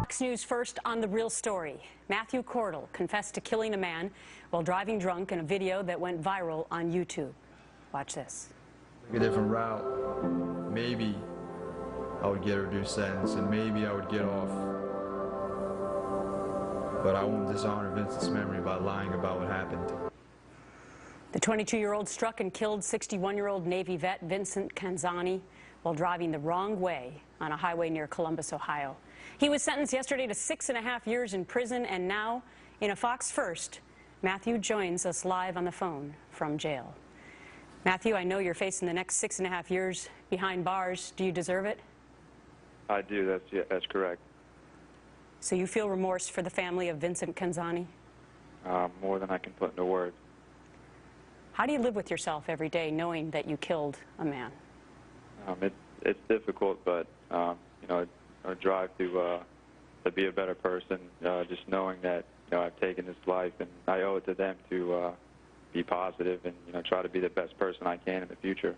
Fox News first on the real story. Matthew Cordle confessed to killing a man while driving drunk in a video that went viral on YouTube. Watch this. A different route. Maybe I would get a reduced sentence and maybe I would get off. But I won't dishonor Vincent's memory by lying about what happened. The 22-year-old struck and killed 61-year-old Navy vet Vincent Canzani while driving the wrong way on a highway near Columbus, Ohio. He was sentenced yesterday to 6.5 years in prison, and now, in a Fox First, Matthew joins us live on the phone from jail. Matthew, I know you're facing the next 6.5 years behind bars. Do you deserve it? I do. That's correct. So you feel remorse for the family of Vincent Canzani? More than I can put into words. How do you live with yourself every day knowing that you killed a man? It's difficult, but you know, I drive to be a better person. Just knowing that I've taken this life, and I owe it to them to be positive and try to be the best person I can in the future.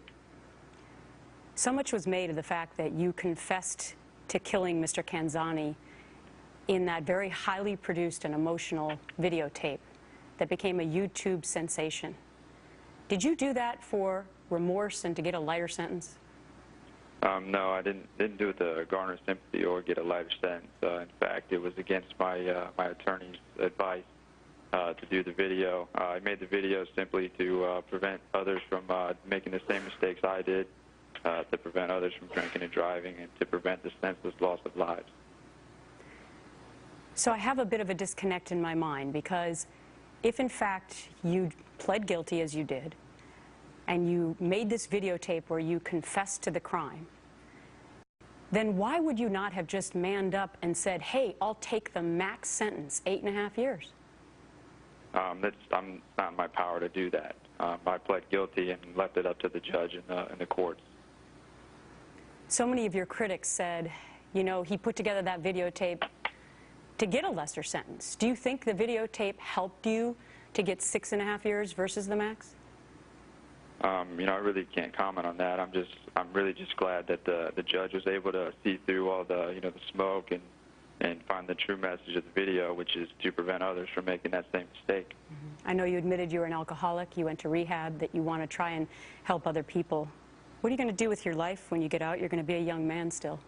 So much was made of the fact that you confessed to killing Mr. Canzani in that very highly produced and emotional videotape that became a YouTube sensation. Did you do that for remorse and to get a lighter sentence? No, I didn't do it to garner sympathy or get a lighter sentence. In fact, it was against my attorney's advice to do the video. I made the video simply to prevent others from making the same mistakes I did, to prevent others from drinking and driving, and to prevent the senseless loss of lives. So I have a bit of a disconnect in my mind, because if in fact you pled guilty as you did, and you made this videotape where you confessed to the crime, then why would you not have just manned up and said, hey, I'll take the max sentence, 8.5 years? It's not in my power to do that. I pled guilty and left it up to the judge in the courts. So many of your critics said, he put together that videotape to get a lesser sentence. Do you think the videotape helped you to get 6.5 years versus the max? I really can't comment on that. I'm really just glad that the judge was able to see through all the the smoke and find the true message of the video, which is to prevent others from making that same mistake. I know you admitted you were an alcoholic, you went to rehab, that you want to try and help other people. What are you going to do with your life when you get out? You're going to be a young man still.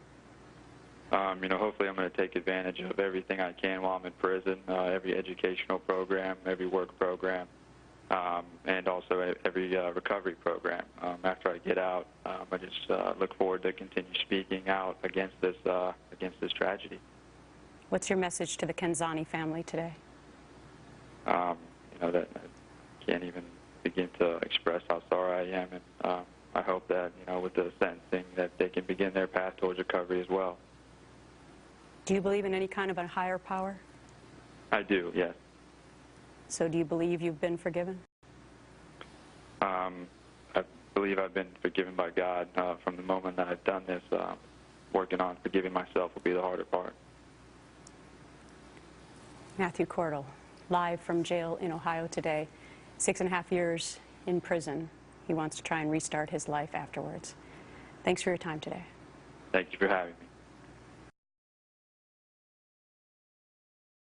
Hopefully I'm going to take advantage of everything I can while I'm in prison, every educational program, every work program, and also every recovery program. After I get out, I just look forward to continue speaking out against this tragedy. What's your message to the Canzani family today? That I can't even begin to express how sorry I am, and I hope that with the sentencing that they can begin their path towards recovery as well. Do you believe in any kind of a higher power? I do, yes. So do you believe you've been forgiven? I believe I've been forgiven by God from the moment that I've done this. Working on forgiving myself will be the harder part. Matthew Cordle, live from jail in Ohio today. 6.5 years in prison. He wants to try and restart his life afterwards. Thanks for your time today. Thank you for having me.